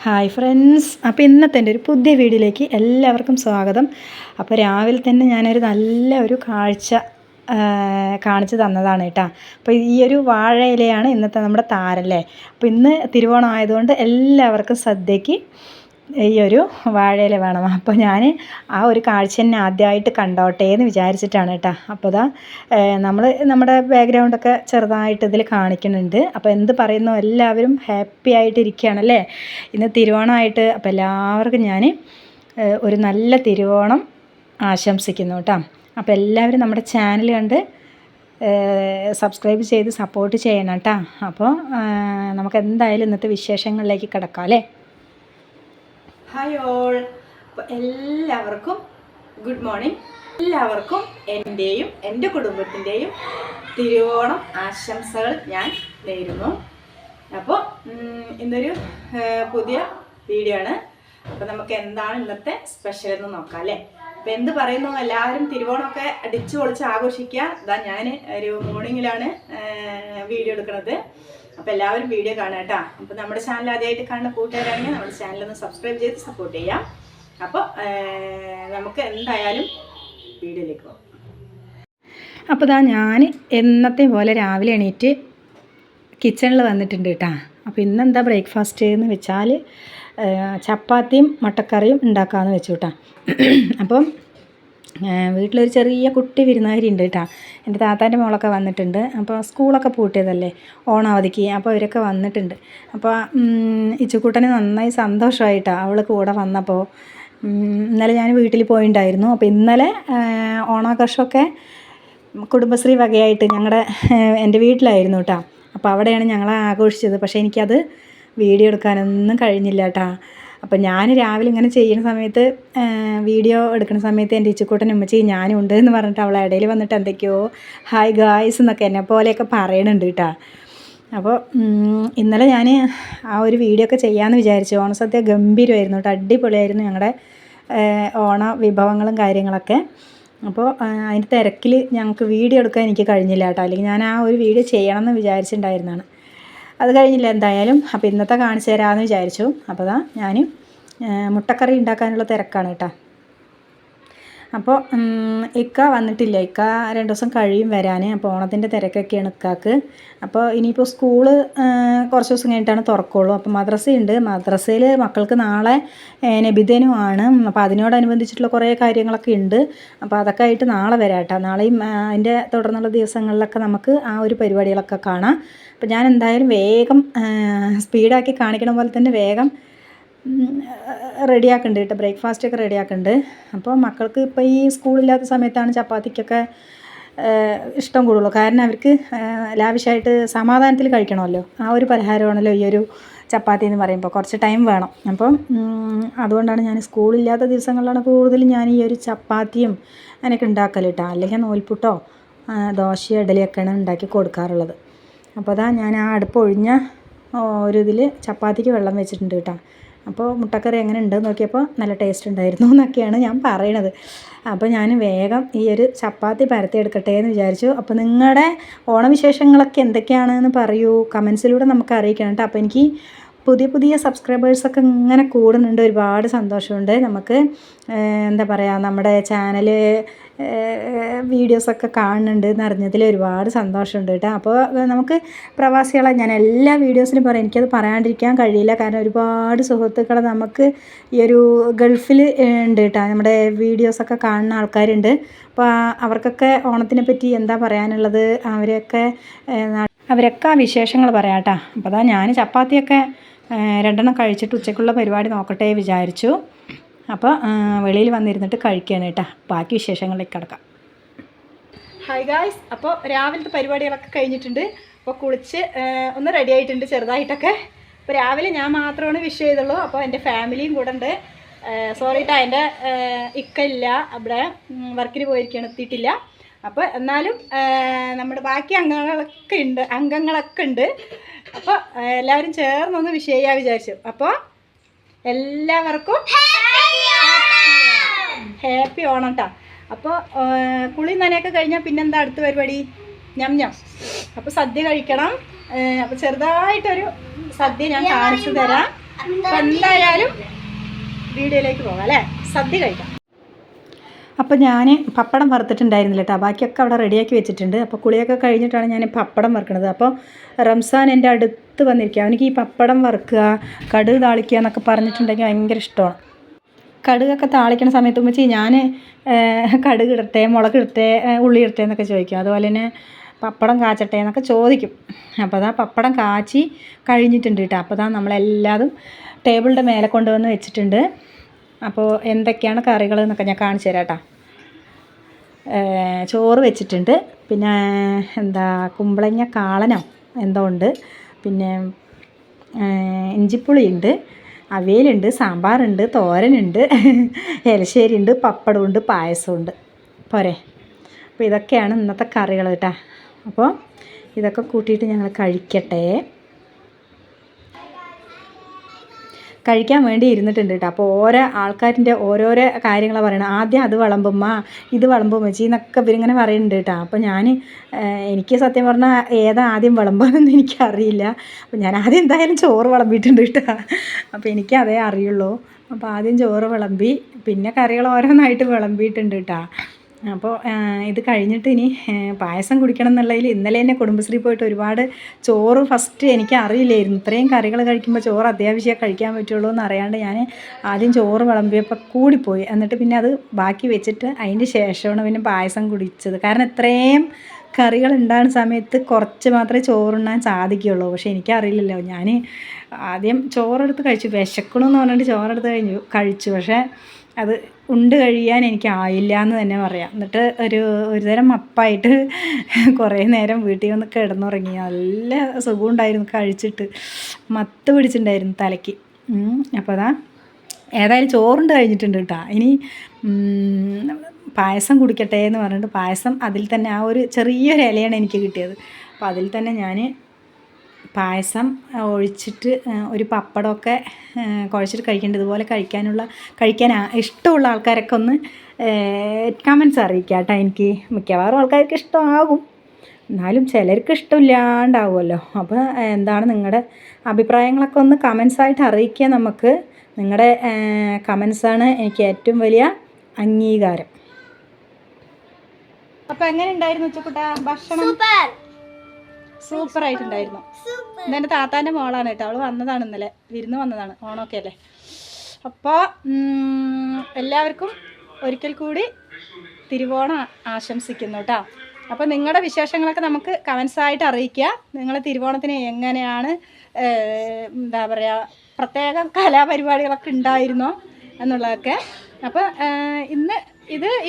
Hi friends, അപ്പോൾ ഇന്നത്തെ എൻ്റെ ഒരു പുതിയ വീഡിയോയിലേക്ക് എല്ലാവർക്കും സ്വാഗതം. അപ്പോൾ രാവിലെ തന്നെ ഞാനൊരു നല്ല ഒരു കാഴ്ച കാണിച്ചു തന്നതാണ് കേട്ടോ. അപ്പോൾ ഈ ഒരു വാഴയിലയാണ് ഇന്നത്തെ നമ്മുടെ താരല്ലേ. അപ്പോൾ ഇന്ന് തിരുവോണം ആയതുകൊണ്ട് എല്ലാവർക്കും സദ്യക്ക് ഈ ഒരു വാഴയില വേണം. അപ്പോൾ ഞാൻ ആ ഒരു കാഴ്ച തന്നെ ആദ്യമായിട്ട് കണ്ടോട്ടെ എന്ന് വിചാരിച്ചിട്ടാണ് കേട്ടോ. അപ്പോൾ ഇതാ നമ്മുടെ ബാക്ക്ഗ്രൗണ്ടൊക്കെ ചെറുതായിട്ട് ഇതിൽ കാണിക്കുന്നുണ്ട്. അപ്പോൾ എന്ത് പറയുന്നു, എല്ലാവരും ഹാപ്പി ആയിട്ടിരിക്കുകയാണല്ലേ ഇന്ന് തിരുവോണമായിട്ട്. അപ്പോൾ എല്ലാവർക്കും ഞാൻ ഒരു നല്ല തിരുവോണം ആശംസിക്കുന്നു കേട്ടോ. അപ്പോൾ എല്ലാവരും നമ്മുടെ ചാനൽ കണ്ട് സബ്സ്ക്രൈബ് ചെയ്ത് സപ്പോർട്ട് ചെയ്യണം കേട്ടോ. അപ്പോൾ നമുക്ക് എന്തായാലും ഇന്നത്തെ വിശേഷങ്ങളിലേക്ക് കിടക്കാം അല്ലേ. Hi all. അപ്പോൾ എല്ലാവർക്കും ഗുഡ് മോർണിംഗ്. എല്ലാവർക്കും എൻ്റെയും എൻ്റെ കുടുംബത്തിൻ്റെയും തിരുവോണം ആശംസകൾ ഞാൻ നേരുന്നു. അപ്പോൾ ഇന്നൊരു പുതിയ വീഡിയോ ആണ്. അപ്പോൾ നമുക്ക് എന്താണ് ഇന്നത്തെ സ്പെഷ്യൽ എന്ന് നോക്കാം അല്ലേ. അപ്പോൾ എന്ത് പറയുന്നു, എല്ലാവരും തിരുവോണമൊക്കെ അടിച്ചു പൊളിച്ച് ആഘോഷിക്കുക. ഇതാ ഞാൻ ഒരു മോർണിംഗിലാണ് വീഡിയോ എടുക്കുന്നത്. അപ്പോൾ എല്ലാവരും വീഡിയോ കാണുക കേട്ടോ. അപ്പോൾ നമ്മുടെ ചാനൽ ആദ്യമായിട്ട് കാണുന്ന കൂട്ടുകാരാണെങ്കിൽ നമ്മുടെ ചാനലൊന്ന് സബ്സ്ക്രൈബ് ചെയ്ത് സപ്പോർട്ട് ചെയ്യാം. അപ്പോൾ നമുക്ക് എന്തായാലും വീഡിയോയിലേക്ക് പോകാം. അപ്പോൾ ഇതാ ഞാൻ എന്നത്തെ പോലെ രാവിലെ എണീറ്റ് കിച്ചണിൽ വന്നിട്ടുണ്ട് കേട്ടോ. അപ്പോൾ ഇന്നെന്താ ബ്രേക്ക്ഫാസ്റ്റ് എന്ന് വെച്ചാൽ ചപ്പാത്തിയും മുട്ടക്കറിയും ഉണ്ടാക്കാമെന്ന് വെച്ചു കേട്ടോ. അപ്പം വീട്ടിലൊരു ചെറിയ കുട്ടി വിരുന്നുകാരി ഉണ്ട് കേട്ടോ. എൻ്റെ താത്താൻ്റെ മോളൊക്കെ വന്നിട്ടുണ്ട്. അപ്പോൾ സ്കൂളൊക്കെ പൂട്ടിയതല്ലേ ഓണാവധിക്ക്. അപ്പോൾ അവരൊക്കെ വന്നിട്ടുണ്ട്. അപ്പോൾ ഇച്ചുക്കുട്ടന് നന്നായി സന്തോഷമായിട്ടാണ് അവൾ കൂടെ വന്നപ്പോൾ. ഇന്നലെ ഞാൻ വീട്ടിൽ പോയിട്ടുണ്ടായിരുന്നു. അപ്പോൾ ഇന്നലെ ഓണാഘോഷമൊക്കെ കുടുംബശ്രീ വകയായിട്ട് എൻ്റെ വീട്ടിലായിരുന്നു കേട്ടോ. അപ്പോൾ അവിടെയാണ് ഞങ്ങൾ ആഘോഷിച്ചത്. പക്ഷേ എനിക്കത് വീഡിയോ എടുക്കാനൊന്നും കഴിഞ്ഞില്ല കേട്ടോ. അപ്പം ഞാൻ രാവിലെ ഇങ്ങനെ ചെയ്യുന്ന സമയത്ത് വീഡിയോ എടുക്കുന്ന സമയത്ത് എൻ്റെ ഇച്ചുക്കൂട്ടൻ ഉമ്മച്ചി ഞാനും ഉണ്ട് എന്ന് പറഞ്ഞിട്ട് അവളെ ഇടയിൽ വന്നിട്ട് എന്തൊക്കെയോ ഹായ് ഗായ്സ് എന്നൊക്കെ എന്നെ പോലെയൊക്കെ പറയണുണ്ട് കേട്ടോ. അപ്പോൾ ഇന്നലെ ഞാൻ ആ ഒരു വീഡിയോ ഒക്കെ ചെയ്യാമെന്ന് വിചാരിച്ചു. ഓണസദ്യ ഗംഭീരമായിരുന്നു കേട്ടോ. അടിപൊളിയായിരുന്നു ഞങ്ങളുടെ ഓണ വിഭവങ്ങളും കാര്യങ്ങളൊക്കെ. അപ്പോൾ അതിൻ്റെ തിരക്കിൽ ഞങ്ങൾക്ക് വീഡിയോ എടുക്കാൻ എനിക്ക് കഴിഞ്ഞില്ല കേട്ടോ. അല്ലെങ്കിൽ ഞാൻ ആ ഒരു വീഡിയോ ചെയ്യണമെന്ന് വിചാരിച്ചിട്ടുണ്ടായിരുന്നതാണ്. അത് കഴിഞ്ഞില്ല എന്തായാലും. അപ്പോൾ ഇന്നത്തെ കാണിച്ചു തരാമെന്ന് വിചാരിച്ചു. അപ്പോൾ അതാ ഞാൻ മുട്ടക്കറി ഉണ്ടാക്കാനുള്ള തിരക്കാണ് കേട്ടോ. അപ്പോൾ ഇക്ക വന്നിട്ടില്ല. ഇക്ക 2 ദിവസം കഴിയും വരാൻ. അപ്പോൾ ഓണത്തിൻ്റെ തിരക്കൊക്കെയാണ് ഇക്കാക്ക്. അപ്പോൾ ഇനിയിപ്പോൾ സ്കൂള് കുറച്ച് ദിവസം കഴിഞ്ഞിട്ടാണ് തുറക്കുള്ളൂ. അപ്പോൾ മദ്രസയുണ്ട്. മദ്രസയിൽ മക്കൾക്ക് നാളെ നബിദിനമാണ്. അപ്പോൾ അതിനോടനുബന്ധിച്ചിട്ടുള്ള കുറേ കാര്യങ്ങളൊക്കെ ഉണ്ട്. അപ്പോൾ അതൊക്കെ ആയിട്ട് നാളെ വരാം കേട്ടോ. നാളെയും അതിൻ്റെ തുടർന്നുള്ള ദിവസങ്ങളിലൊക്കെ നമുക്ക് ആ ഒരു പരിപാടികളൊക്കെ കാണാം. അപ്പോൾ ഞാൻ എന്തായാലും വേഗം സ്പീഡാക്കി കാണിക്കണ പോലെ തന്നെ വേഗം റെഡിയാക്കുന്നുണ്ട് കേട്ടോ. ബ്രേക്ക്ഫാസ്റ്റൊക്കെ റെഡിയാക്കുന്നുണ്ട്. അപ്പോൾ മക്കൾക്ക് ഇപ്പോൾ ഈ സ്കൂളില്ലാത്ത സമയത്താണ് ചപ്പാത്തിക്കൊക്കെ ഇഷ്ടം കൂടുള്ളൂ. കാരണം അവർക്ക് ലാവിഷായിട്ട് സമാധാനത്തിൽ കഴിക്കണമല്ലോ. ആ ഒരു പലഹാരമാണല്ലോ ഈ ഒരു ചപ്പാത്തി എന്ന് പറയുമ്പോൾ. കുറച്ച് ടൈം വേണം. അപ്പം അതുകൊണ്ടാണ് ഞാൻ സ്കൂളില്ലാത്ത ദിവസങ്ങളിലാണ് കൂടുതലും ഞാൻ ഈ ഒരു ചപ്പാത്തിയും അങ്ങനെയൊക്കെ ഉണ്ടാക്കൽ കേട്ടോ. അല്ലെങ്കിൽ നൂൽപുട്ടോ ദോശയോ ഇഡലിയൊക്കെയാണ് ഉണ്ടാക്കി കൊടുക്കാറുള്ളത്. അപ്പോൾ അതാ ഞാൻ ആ അടുപ്പ് ഒഴിഞ്ഞ ഒരു ഇതിൽ ചപ്പാത്തിക്ക് വെള്ളം വെച്ചിട്ടുണ്ട് കേട്ടോ. അപ്പോൾ മുട്ടക്കറി എങ്ങനെ ഉണ്ടെന്ന് നോക്കിയപ്പോൾ നല്ല ടേസ്റ്റ് ഉണ്ടായിരുന്നു എന്നൊക്കെയാണ് ഞാൻ പറയണത്. അപ്പോൾ ഞാൻ വേഗം ഈ ഒരു ചപ്പാത്തി പരത്തിയെടുക്കട്ടെ എന്ന് വിചാരിച്ചു. അപ്പോൾ നിങ്ങളുടെ ഓണവിശേഷങ്ങളൊക്കെ എന്തൊക്കെയാണെന്ന് പറയൂ, കമൻസിലൂടെ നമുക്ക് അറിയിക്കണം കേട്ടോ. അപ്പോൾ എനിക്ക് പുതിയ സബ്സ്ക്രൈബേഴ്സൊക്കെ ഇങ്ങനെ കൂടുന്നുണ്ട്. ഒരുപാട് സന്തോഷമുണ്ട്. നമുക്ക് എന്താ പറയുക, നമ്മുടെ ചാനൽ വീഡിയോസൊക്കെ കാണുന്നുണ്ട് എന്നറിഞ്ഞതിൽ ഒരുപാട് സന്തോഷമുണ്ട് കേട്ടോ. അപ്പോൾ നമുക്ക് പ്രവാസികളെ ഞാൻ എല്ലാ വീഡിയോസിനും പറയാം, എനിക്കത് പറയാണ്ടിരിക്കാൻ കഴിയില്ല. കാരണം ഒരുപാട് സുഹൃത്തുക്കളെ നമുക്ക് ഈ ഒരു ഗൾഫിൽ ഉണ്ട് കേട്ടോ. നമ്മുടെ വീഡിയോസൊക്കെ കാണുന്ന ആൾക്കാരുണ്ട്. അപ്പോൾ അവർക്കൊക്കെ ഓണത്തിനെ പറ്റി എന്താ പറയാനുള്ളത്, അവരൊക്കെ ആ വിശേഷങ്ങൾ പറയാം കേട്ടോ. അപ്പോൾ അതാ ഞാൻ ചപ്പാത്തിയൊക്കെ 2 എണ്ണം കഴിച്ചിട്ട് ഉച്ചയ്ക്കുള്ള പരിപാടി നോക്കട്ടെ വിചാരിച്ചു. അപ്പോൾ വെളിയിൽ വന്നിരുന്നിട്ട് കഴിക്കുകയാണ് കേട്ടോ. ബാക്കി വിശേഷങ്ങളിലേക്ക് കിടക്കാം. Hi guys. അപ്പോൾ രാവിലത്തെ പരിപാടികളൊക്കെ കഴിഞ്ഞിട്ടുണ്ട്. അപ്പോൾ കുളിച്ച് ഒന്ന് റെഡി ആയിട്ടുണ്ട് ചെറുതായിട്ടൊക്കെ. അപ്പോൾ രാവിലെ ഞാൻ മാത്രമാണ് വിഷ് ചെയ്തുള്ളൂ. അപ്പോൾ എൻ്റെ ഫാമിലിയും കൂടെ ഉണ്ട്. സോറി കേട്ടോ, എൻ്റെ ഇക്ക ഇല്ല, അവിടെ വർക്കിന് പോയിരിക്കുകയാണ്, എത്തിയിട്ടില്ല. അപ്പോൾ എന്നാലും നമ്മുടെ ബാക്കി അംഗങ്ങളൊക്കെ ഉണ്ട്. അപ്പോൾ എല്ലാവരും ചേർന്നൊന്ന് വിഷ് ചെയ്യാൻ വിചാരിച്ചു. അപ്പോൾ എല്ലാവർക്കും ഹാപ്പി ഓണം കേട്ടോ. അപ്പോൾ കുളി നനയൊക്കെ കഴിഞ്ഞാൽ പിന്നെന്താ അടുത്ത പരിപാടി? ഞം. അപ്പോൾ സദ്യ കഴിക്കണം. അപ്പോൾ ചെറുതായിട്ടൊരു സദ്യ ഞാൻ കാണിച്ചു തരാം. അപ്പം എന്തായാലും വീഡിയോയിലേക്ക് പോകാം അല്ലേ, സദ്യ കഴിക്കാം. അപ്പോൾ ഞാൻ പപ്പടം വറുത്തിട്ടുണ്ടായിരുന്നില്ല കേട്ടോ, ബാക്കിയൊക്കെ അവിടെ റെഡിയാക്കി വെച്ചിട്ടുണ്ട്. അപ്പോൾ കുളിയൊക്കെ കഴിഞ്ഞിട്ടാണ് ഞാൻ പപ്പടം വറുക്കുന്നത്. അപ്പോൾ റംസാൻ എൻ്റെ അടുത്ത് വന്നിരിക്കുക. അവനിക്ക് ഈ പപ്പടം വറുക്കുക, കടുക് താളിക്കുക എന്നൊക്കെ പറഞ്ഞിട്ടുണ്ടെങ്കിൽ ഭയങ്കര ഇഷ്ടമാണ്. കടുകൊക്കെ താളിക്കണ സമയത്ത് വെച്ച് ഞാൻ കടുക് ഇടട്ടെ, മുളക് ഇടട്ടെ, ഉള്ളി ഇടട്ടെ എന്നൊക്കെ ചോദിക്കും. അതുപോലെ തന്നെ പപ്പടം കാച്ചട്ടെ എന്നൊക്കെ ചോദിക്കും. അപ്പോൾ അതാ പപ്പടം കാച്ചി കഴിഞ്ഞിട്ടുണ്ട് കേട്ടോ. അപ്പോൾ അതാ നമ്മളെല്ലാതും ടേബിളിൻ്റെ മേലെ കൊണ്ടുവന്ന് വെച്ചിട്ടുണ്ട്. അപ്പോൾ എന്തൊക്കെയാണ് കറികൾ എന്നൊക്കെ ഞാൻ കാണിച്ചു തരാം കേട്ടോ. ചോറ് വെച്ചിട്ടുണ്ട്, പിന്നെ എന്താ കുമ്പളങ്ങ കാളനോ എന്തോ ഉണ്ട്, പിന്നെ ഇഞ്ചിപ്പുളിയുണ്ട്, അവിയലുണ്ട്, സാമ്പാറുണ്ട്, തോരനുണ്ട്, എലശ്ശേരിയുണ്ട്, പപ്പടമുണ്ട്, പായസമുണ്ട്. പോരെ. അപ്പോൾ ഇതൊക്കെയാണ് ഇന്നത്തെ കറികൾ കേട്ടോ. അപ്പോൾ ഇതൊക്കെ കൂട്ടിയിട്ട് ഞങ്ങൾ കഴിക്കാൻ വേണ്ടി ഇരുന്നിട്ടുണ്ട് കേട്ടോ. അപ്പോൾ ഓരോ ആൾക്കാരിൻ്റെ ഓരോരോ കാര്യങ്ങളാണ് പറയണത്. ആദ്യം അത് വിളമ്പുമ്മ, ഇത് വിളമ്പും വെച്ചി എന്നൊക്കെ ഇവരിങ്ങനെ പറയുന്നുണ്ട് കേട്ടോ. അപ്പോൾ എനിക്ക് സത്യം പറഞ്ഞാൽ ഏതാ ആദ്യം വിളമ്പാന്നൊന്നും എനിക്കറിയില്ല. അപ്പോൾ ഞാൻ ആദ്യം എന്തായാലും ചോറ് വിളമ്പിയിട്ടുണ്ട് കേട്ടോ. അപ്പോൾ എനിക്ക് അതേ അറിയുള്ളൂ. അപ്പോൾ ആദ്യം ചോറ് വിളമ്പി, പിന്നെ കറികൾ ഓരോന്നായിട്ട് വിളമ്പിയിട്ടുണ്ട് കേട്ടോ. അപ്പോൾ ഇത് കഴിഞ്ഞിട്ട് ഇനി പായസം കുടിക്കണം എന്നുള്ളതിൽ ഇന്നലെ തന്നെ കുടുംബശ്രീ പോയിട്ട് ഒരുപാട് ചോറ് ഫസ്റ്റ് എനിക്ക് അറിയില്ലായിരുന്നു. ഇത്രയും കറികൾ കഴിക്കുമ്പോൾ ചോറ് അത്യാവശ്യം കഴിക്കാൻ പറ്റുള്ളൂ എന്ന് അറിയാണ്ട് ഞാൻ ആദ്യം ചോറ് വിളമ്പിയപ്പോൾ കൂടിപ്പോയി. എന്നിട്ട് പിന്നെ അത് ബാക്കി വെച്ചിട്ട് അതിൻ്റെ ശേഷമാണ് പിന്നെ പായസം കുടിച്ചത്. കാരണം ഇത്രയും കറികൾ ഉണ്ടാകുന്ന സമയത്ത് കുറച്ച് മാത്രമേ ചോറുണ്ണാൻ സാധിക്കുകയുള്ളൂ. പക്ഷേ എനിക്കറിയില്ലല്ലോ. ഞാൻ ആദ്യം ചോറെടുത്ത് കഴിച്ചു, വിശക്കണമെന്ന് പറഞ്ഞിട്ട് ചോറെടുത്ത് കഴിച്ചു. പക്ഷേ അത് ഉണ്ട് കഴിയാൻ എനിക്കായില്ല എന്ന് തന്നെ പറയാം. എന്നിട്ട് ഒരു തരം മപ്പായിട്ട് കുറേ നേരം വീട്ടിൽ വന്ന് കിടന്നുറങ്ങി. നല്ല സുഖമുണ്ടായിരുന്നു കഴിച്ചിട്ട്, മത്ത് പിടിച്ചിട്ടുണ്ടായിരുന്നു തലയ്ക്ക്. അപ്പോൾ അതാ ഏതായാലും ചോറുണ്ട് കഴിഞ്ഞിട്ടുണ്ട് കേട്ടോ. ഇനി പായസം കുടിക്കട്ടെ എന്ന് പറഞ്ഞിട്ട് പായസം അതിൽ തന്നെ ആ ഒരു ചെറിയൊരു ഇലയാണ് എനിക്ക് കിട്ടിയത്. അപ്പോൾ അതിൽ തന്നെ ഞാൻ പായസം ഒഴിച്ചിട്ട് ഒരു പപ്പടമൊക്കെ കുഴച്ചിട്ട് കഴിക്കേണ്ടത്. ഇതുപോലെ കഴിക്കാൻ ഇഷ്ടമുള്ള ആൾക്കാരൊക്കെ ഒന്ന് കമൻസ് അറിയിക്കുക കേട്ടോ. എനിക്ക് മിക്കവാറും ആൾക്കാർക്ക് ഇഷ്ടമാകും, എന്നാലും ചിലർക്ക് ഇഷ്ടമില്ലാണ്ടാവുമല്ലോ. അപ്പോൾ എന്താണ് നിങ്ങളുടെ അഭിപ്രായങ്ങളൊക്കെ ഒന്ന് കമൻസായിട്ട് അറിയിക്കുക. നമുക്ക് നിങ്ങളുടെ കമൻസാണ് എനിക്ക് ഏറ്റവും വലിയ അംഗീകാരം. അപ്പോൾ എങ്ങനെ ഉണ്ടായിരുന്നു ഉച്ചക്കുട്ട ഭക്ഷണം? സൂപ്പറായിട്ടുണ്ടായിരുന്നു. ഇതെൻ്റെ താത്താൻ്റെ മോളാണ് കേട്ടോ. അവൾ വന്നതാണ് ഇന്നലെ, വിരുന്ന് വന്നതാണ്, ഓണമൊക്കെ അല്ലേ. അപ്പോൾ എല്ലാവർക്കും ഒരിക്കൽ കൂടി തിരുവോണം ആശംസിക്കുന്നു കേട്ടോ. അപ്പോൾ നിങ്ങളുടെ വിശേഷങ്ങളൊക്കെ നമുക്ക് കമൻസായിട്ട് അറിയിക്കുക. നിങ്ങൾ തിരുവോണത്തിന് എങ്ങനെയാണ്, എന്താ പറയുക, പ്രത്യേക കലാപരിപാടികളൊക്കെ ഉണ്ടായിരുന്നോ എന്നുള്ളതൊക്കെ. അപ്പോൾ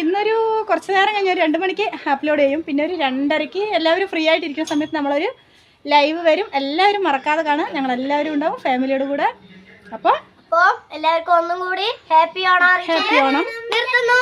ഇന്നൊരു കുറച്ച് നേരം കഴിഞ്ഞ് ഒരു 2 മണിക്ക് അപ്ലോഡ് ചെയ്യും. പിന്നെ ഒരു 2:30 എല്ലാവരും ഫ്രീ ആയിട്ടിരിക്കുന്ന സമയത്ത് നമ്മളൊരു ലൈവ് വരും. എല്ലാവരും മറക്കാതെ കാണാം. ഞങ്ങളെല്ലാവരും ഉണ്ടാവും ഫാമിലിയോട് കൂടെ. അപ്പോൾ എല്ലാവർക്കും ഒന്നും കൂടി ഹാപ്പി ഓണം. നിർത്തുന്നു.